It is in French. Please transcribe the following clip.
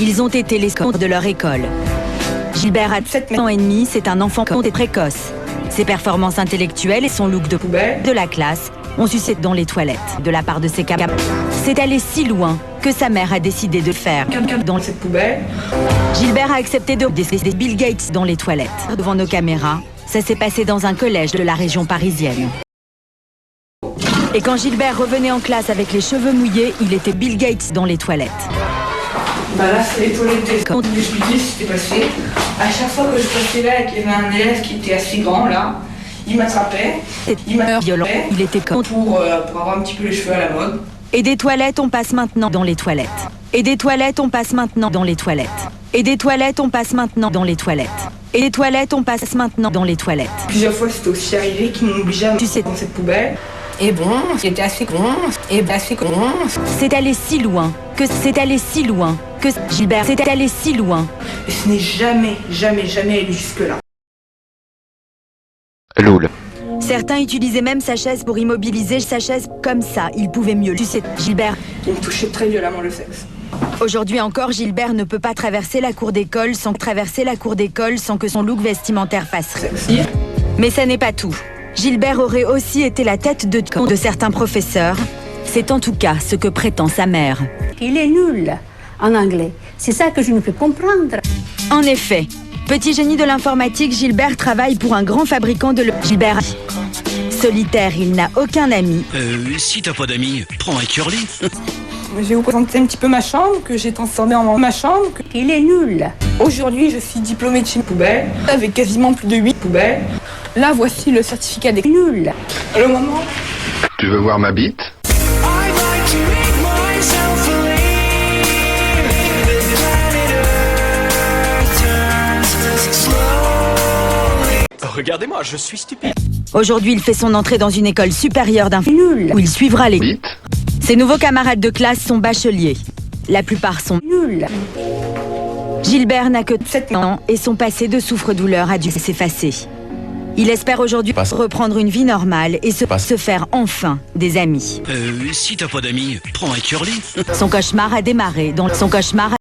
Ils ont été les scores de leur école. Gilbert a 7 ans et demi, c'est un enfant précoce. Ses performances intellectuelles et son look de poubelle de la classe ont sucé dans les toilettes de la part de ses camarades. C'est allé si loin que sa mère a décidé de faire dans cette poubelle. Gilbert a accepté de décider Bill Gates dans les toilettes. Devant nos caméras, ça s'est passé dans un collège de la région parisienne. Et quand Gilbert revenait en classe avec les cheveux mouillés, il était Bill Gates dans les toilettes. Bah là, c'est les toilettes des quand je expliquais ce qui s'était passé. À chaque fois que je passais là et qu'il y avait un élève qui était assez grand là, il m'attrapait, il m'attrapait, il était pour avoir un petit peu les cheveux à la mode. Et des toilettes, on passe maintenant dans les toilettes. Et des toilettes, on passe maintenant dans les toilettes. Et des toilettes, on passe maintenant dans les toilettes. Et des toilettes, on passe maintenant dans les toilettes. Plusieurs fois, c'était aussi arrivé qu'ils m'ont obligé à me dans cette poubelle. Et bon, c'était assez con, C'est allé si loin que Gilbert, c'est allé si loin. Et ce n'est jamais allé jusque-là. Loul. Certains utilisaient même sa chaise pour immobiliser sa chaise comme ça. Il pouvait mieux. Tu sais, Gilbert. Il me touchait très violemment le sexe. Aujourd'hui encore, Gilbert ne peut pas traverser la cour d'école sans que son look vestimentaire fasse rire. Mais ça n'est pas tout. Gilbert aurait aussi été la tête de certains professeurs. C'est en tout cas ce que prétend sa mère. Il est nul en anglais. C'est ça que je ne peux comprendre. En effet, petit génie de l'informatique, Gilbert travaille pour un grand fabricant de Gilbert. Solitaire, il n'a aucun ami. Si t'as pas d'amis, prends un curly. Je vais vous présenter un petit peu ma chambre, que j'ai transformée en ma chambre. Il est nul. Aujourd'hui, je suis diplômée de chez Poubelle, avec quasiment plus de 8 poubelles. Là, voici le certificat des nuls. Allô, maman? Tu veux voir ma bite? Regardez-moi, je suis stupide. Aujourd'hui, il fait son entrée dans une école supérieure Nul. où il suivra les... Bite? Ses nouveaux camarades de classe sont bacheliers. La plupart sont Nul. Gilbert n'a que 7 ans et son passé de souffre-douleur a dû s'effacer. Il espère aujourd'hui reprendre une vie normale et se faire enfin des amis. Si t'as pas d'amis, prends un curly. Son cauchemar a démarré dans